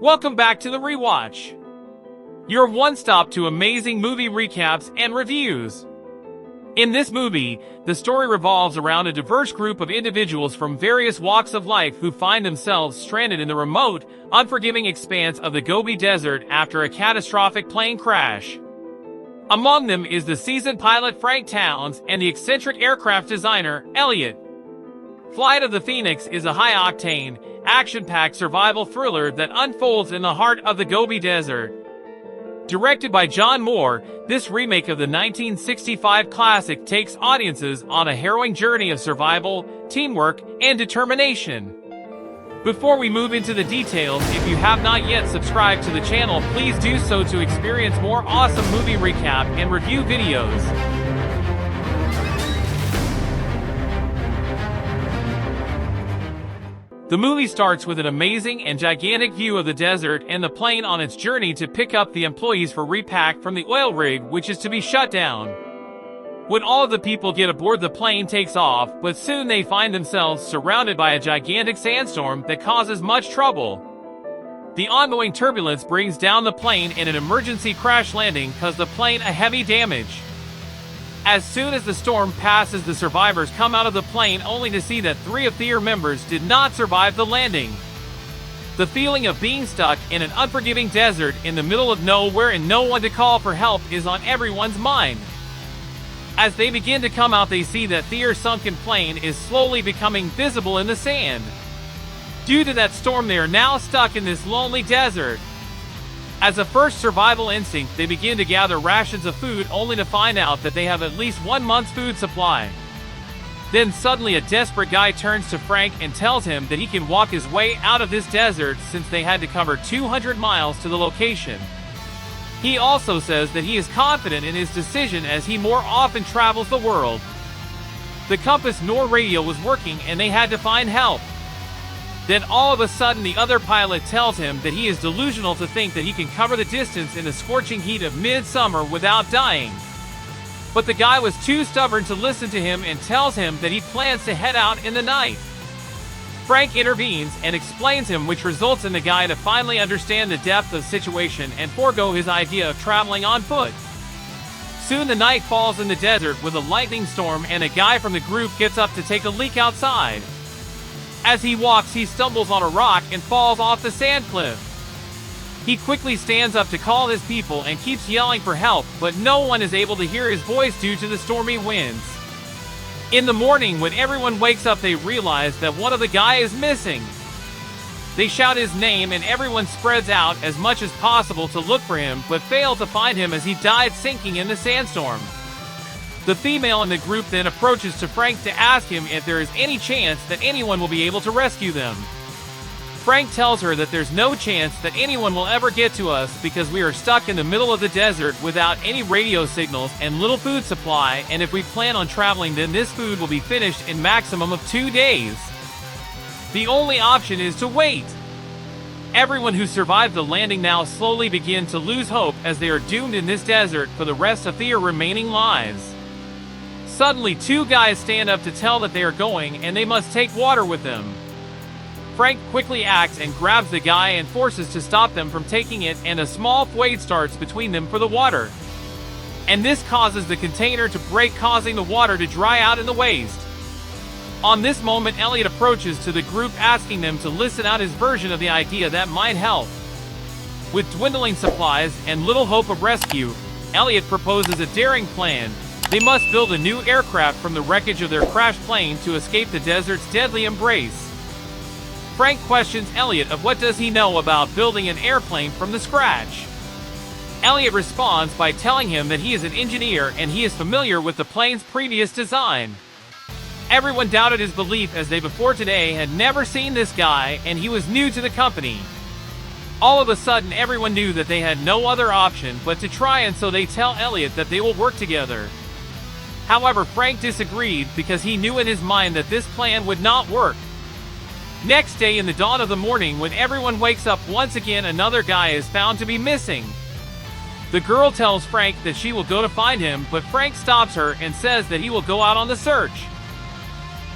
Welcome back to the Rewatch, your one-stop to amazing movie recaps and reviews. In this movie, the story revolves around a diverse group of individuals from various walks of life who find themselves stranded in the remote, unforgiving expanse of the Gobi Desert after a catastrophic plane crash. Among them is the seasoned pilot Frank Towns and the eccentric aircraft designer, Elliot. Flight of the Phoenix is a high-octane, action-packed survival thriller that unfolds in the heart of the Gobi Desert. Directed by John Moore, this remake of the 1965 classic takes audiences on a harrowing journey of survival, teamwork, and determination. Before we move into the details, if you have not yet subscribed to the channel, please do so to experience more awesome movie recap and review videos. The movie starts with an amazing and gigantic view of the desert and the plane on its journey to pick up the employees for repack from the oil rig, which is to be shut down. When all of the people get aboard, the plane takes off, but soon they find themselves surrounded by a gigantic sandstorm that causes much trouble. The ongoing turbulence brings down the plane, and an emergency crash landing causes the plane a heavy damage. As soon as the storm passes, the survivors come out of the plane only to see that 3 of their members did not survive the landing. The feeling of being stuck in an unforgiving desert in the middle of nowhere and no one to call for help is on everyone's mind. As they begin to come out, they see that their sunken plane is slowly becoming visible in the sand. Due to that storm, they are now stuck in this lonely desert. As a first survival instinct, they begin to gather rations of food only to find out that they have at least 1 month's food supply. Then suddenly a desperate guy turns to Frank and tells him that he can walk his way out of this desert since they had to cover 200 miles to the location. He also says that he is confident in his decision as he more often travels the world. The compass nor radio was working and they had to find help. Then all of a sudden the other pilot tells him that he is delusional to think that he can cover the distance in the scorching heat of midsummer without dying. But the guy was too stubborn to listen to him and tells him that he plans to head out in the night. Frank intervenes and explains him, which results in the guy to finally understand the depth of the situation and forego his idea of traveling on foot. Soon the night falls in the desert with a lightning storm, and a guy from the group gets up to take a leak outside. As he walks, he stumbles on a rock and falls off the sand cliff. He quickly stands up to call his people and keeps yelling for help, but no one is able to hear his voice due to the stormy winds. In the morning, when everyone wakes up, they realize that one of the guys is missing. They shout his name and everyone spreads out as much as possible to look for him, but fail to find him as he died sinking in the sandstorm. The female in the group then approaches to Frank to ask him if there is any chance that anyone will be able to rescue them. Frank tells her that there's no chance that anyone will ever get to us because we are stuck in the middle of the desert without any radio signals and little food supply, and if we plan on traveling, then this food will be finished in maximum of 2 days. The only option is to wait. Everyone who survived the landing now slowly begin to lose hope as they are doomed in this desert for the rest of their remaining lives. Suddenly 2 guys stand up to tell that they are going and they must take water with them. Frank quickly acts and grabs the guy and forces to stop them from taking it, and a small void starts between them for the water. And this causes the container to break, causing the water to dry out in the waste. On this moment, Elliot approaches to the group asking them to listen out his version of the idea that might help. With dwindling supplies and little hope of rescue, Elliot proposes a daring plan. They must build a new aircraft from the wreckage of their crashed plane to escape the desert's deadly embrace. Frank questions Elliot of what does he know about building an airplane from the scratch. Elliot responds by telling him that he is an engineer and he is familiar with the plane's previous design. Everyone doubted his belief as they before today had never seen this guy and he was new to the company. All of a sudden everyone knew that they had no other option but to try, and so they tell Elliot that they will work together. However, Frank disagreed because he knew in his mind that this plan would not work. Next day, in the dawn of the morning, when everyone wakes up once again, another guy is found to be missing. The girl tells Frank that she will go to find him, but Frank stops her and says that he will go out on the search.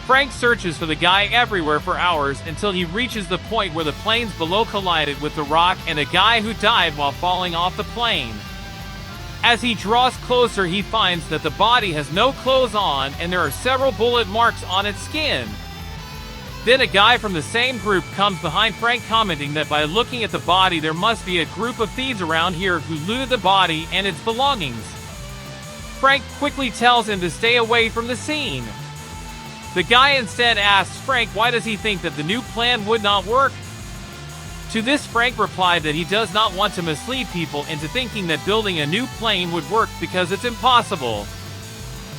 Frank searches for the guy everywhere for hours until he reaches the point where the planes below collided with the rock and a guy who died while falling off the plane. As he draws closer, he finds that the body has no clothes on and there are several bullet marks on its skin. Then a guy from the same group comes behind Frank, commenting that by looking at the body there must be a group of thieves around here who looted the body and its belongings. Frank quickly tells him to stay away from the scene. The guy instead asks Frank why does he think that the new plan would not work. To this, Frank replied that he does not want to mislead people into thinking that building a new plane would work because it's impossible.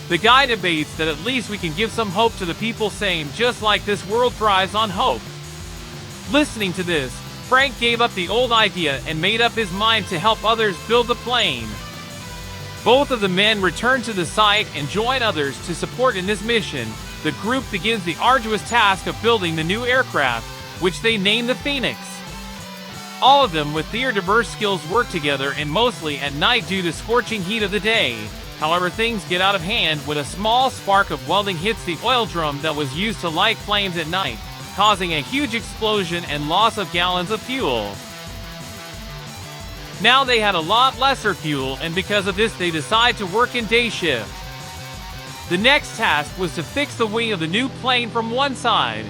The guy debates that at least we can give some hope to the people, saying just like this world thrives on hope. Listening to this, Frank gave up the old idea and made up his mind to help others build the plane. Both of the men return to the site and join others to support in this mission. The group begins the arduous task of building the new aircraft, which they name the Phoenix. All of them with their diverse skills work together, and mostly at night due to scorching heat of the day. However, things get out of hand when a small spark of welding hits the oil drum that was used to light flames at night, causing a huge explosion and loss of gallons of fuel. Now they had a lot lesser fuel, and because of this they decide to work in day shift. The next task was to fix the wing of the new plane from one side.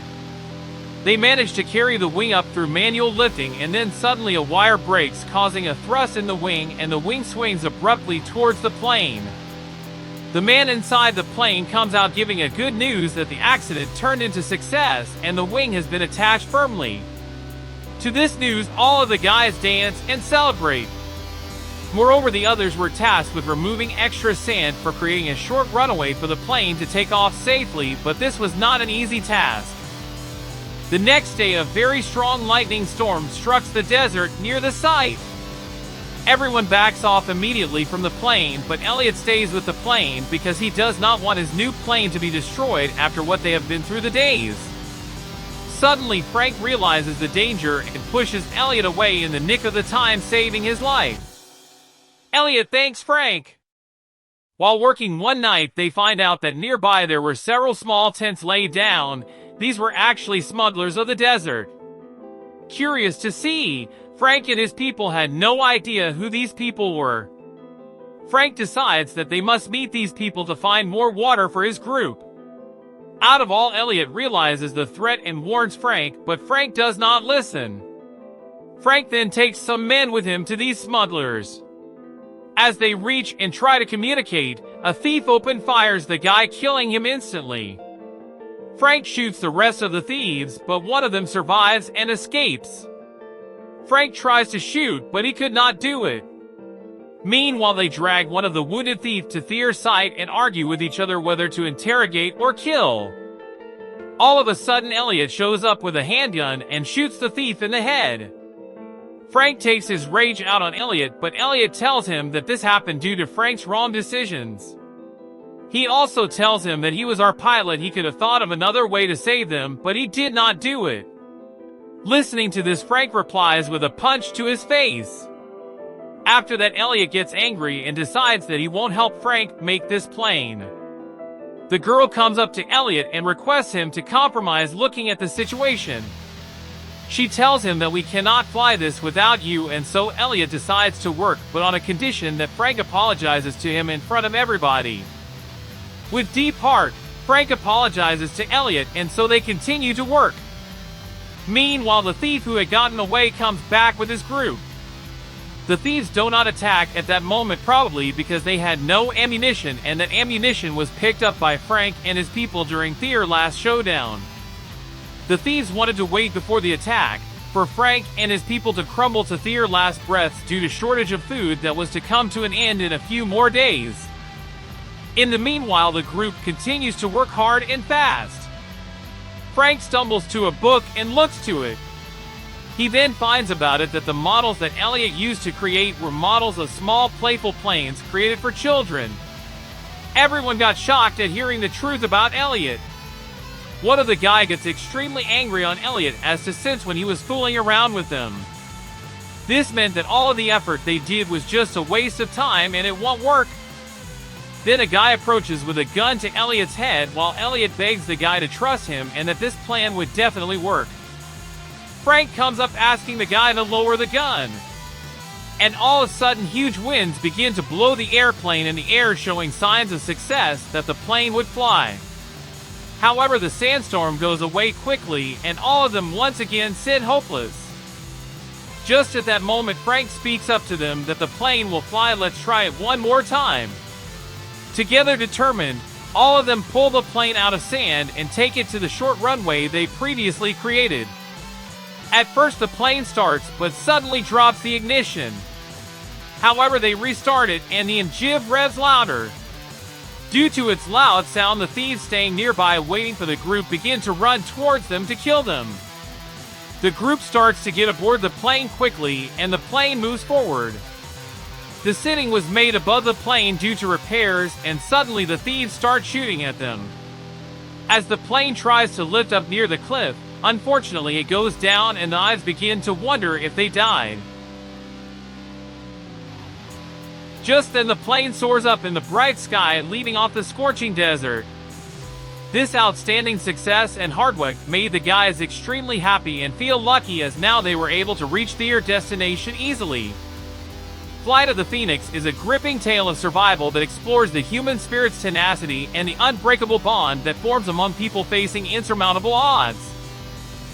They managed to carry the wing up through manual lifting, and then suddenly a wire breaks, causing a thrust in the wing, and the wing swings abruptly towards the plane. The man inside the plane comes out giving a good news that the accident turned into success and the wing has been attached firmly. To this news, all of the guys dance and celebrate. Moreover, the others were tasked with removing extra sand for creating a short runway for the plane to take off safely, but this was not an easy task. The next day, a very strong lightning storm strikes the desert near the site. Everyone backs off immediately from the plane, but Elliot stays with the plane because he does not want his new plane to be destroyed after what they have been through the days. Suddenly, Frank realizes the danger and pushes Elliot away in the nick of the time, saving his life. Elliot thanks Frank. While working one night, they find out that nearby there were several small tents laid down. These were actually smugglers of the desert. Curious to see, Frank and his people had no idea who these people were. Frank decides that they must meet these people to find more water for his group. Out of all, Elliot realizes the threat and warns Frank, but Frank does not listen. Frank then takes some men with him to these smugglers. As they reach and try to communicate, a thief open fires the guy, killing him instantly. Frank shoots the rest of the thieves, but one of them survives and escapes. Frank tries to shoot, but he could not do it. Meanwhile, they drag one of the wounded thief to Thier's site and argue with each other whether to interrogate or kill. All of a sudden, Elliot shows up with a handgun and shoots the thief in the head. Frank takes his rage out on Elliot, but Elliot tells him that this happened due to Frank's wrong decisions. He also tells him that he was our pilot, he could have thought of another way to save them, but he did not do it. Listening to this, Frank replies with a punch to his face. After that, Elliot gets angry and decides that he won't help Frank make this plane. The girl comes up to Elliot and requests him to compromise, looking at the situation. She tells him that we cannot fly this without you, and so Elliot decides to work, but on a condition that Frank apologizes to him in front of everybody. With deep heart, Frank apologizes to Elliot, and so they continue to work. Meanwhile, the thief who had gotten away comes back with his group. The thieves do not attack at that moment, probably because they had no ammunition, and that ammunition was picked up by Frank and his people during their last showdown. The thieves wanted to wait before the attack, for Frank and his people to crumble to their last breaths due to shortage of food that was to come to an end in a few more days. In the meanwhile, the group continues to work hard and fast. Frank stumbles to a book and looks to it. He then finds about it that the models that Elliot used to create were models of small playful planes created for children. Everyone got shocked at hearing the truth about Elliot. One of the guys gets extremely angry on Elliot as to since when he was fooling around with them. This meant that all of the effort they did was just a waste of time and it won't work. Then a guy approaches with a gun to Elliot's head while Elliot begs the guy to trust him and that this plan would definitely work. Frank comes up asking the guy to lower the gun. And all of a sudden huge winds begin to blow the airplane in the air, showing signs of success that the plane would fly. However, the sandstorm goes away quickly and all of them once again sit hopeless. Just at that moment, Frank speaks up to them that the plane will fly. Let's try it one more time. Together determined, all of them pull the plane out of sand and take it to the short runway they previously created. At first the plane starts, but suddenly drops the ignition. However, they restart it and the engine revs louder. Due to its loud sound, the thieves staying nearby waiting for the group begin to run towards them to kill them. The group starts to get aboard the plane quickly and the plane moves forward. The ceiling was made above the plane due to repairs, and suddenly the thieves start shooting at them. As the plane tries to lift up near the cliff, unfortunately it goes down and the eyes begin to wonder if they died. Just then the plane soars up in the bright sky, leaving off the scorching desert. This outstanding success and hard work made the guys extremely happy and feel lucky, as now they were able to reach their destination easily. Flight of the Phoenix is a gripping tale of survival that explores the human spirit's tenacity and the unbreakable bond that forms among people facing insurmountable odds.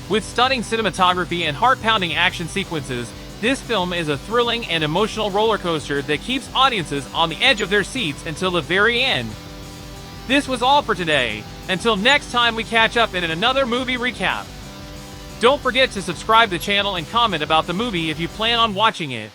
With stunning cinematography and heart-pounding action sequences, this film is a thrilling and emotional roller coaster that keeps audiences on the edge of their seats until the very end. This was all for today. Until next time we catch up in another movie recap. Don't forget to subscribe to the channel and comment about the movie if you plan on watching it.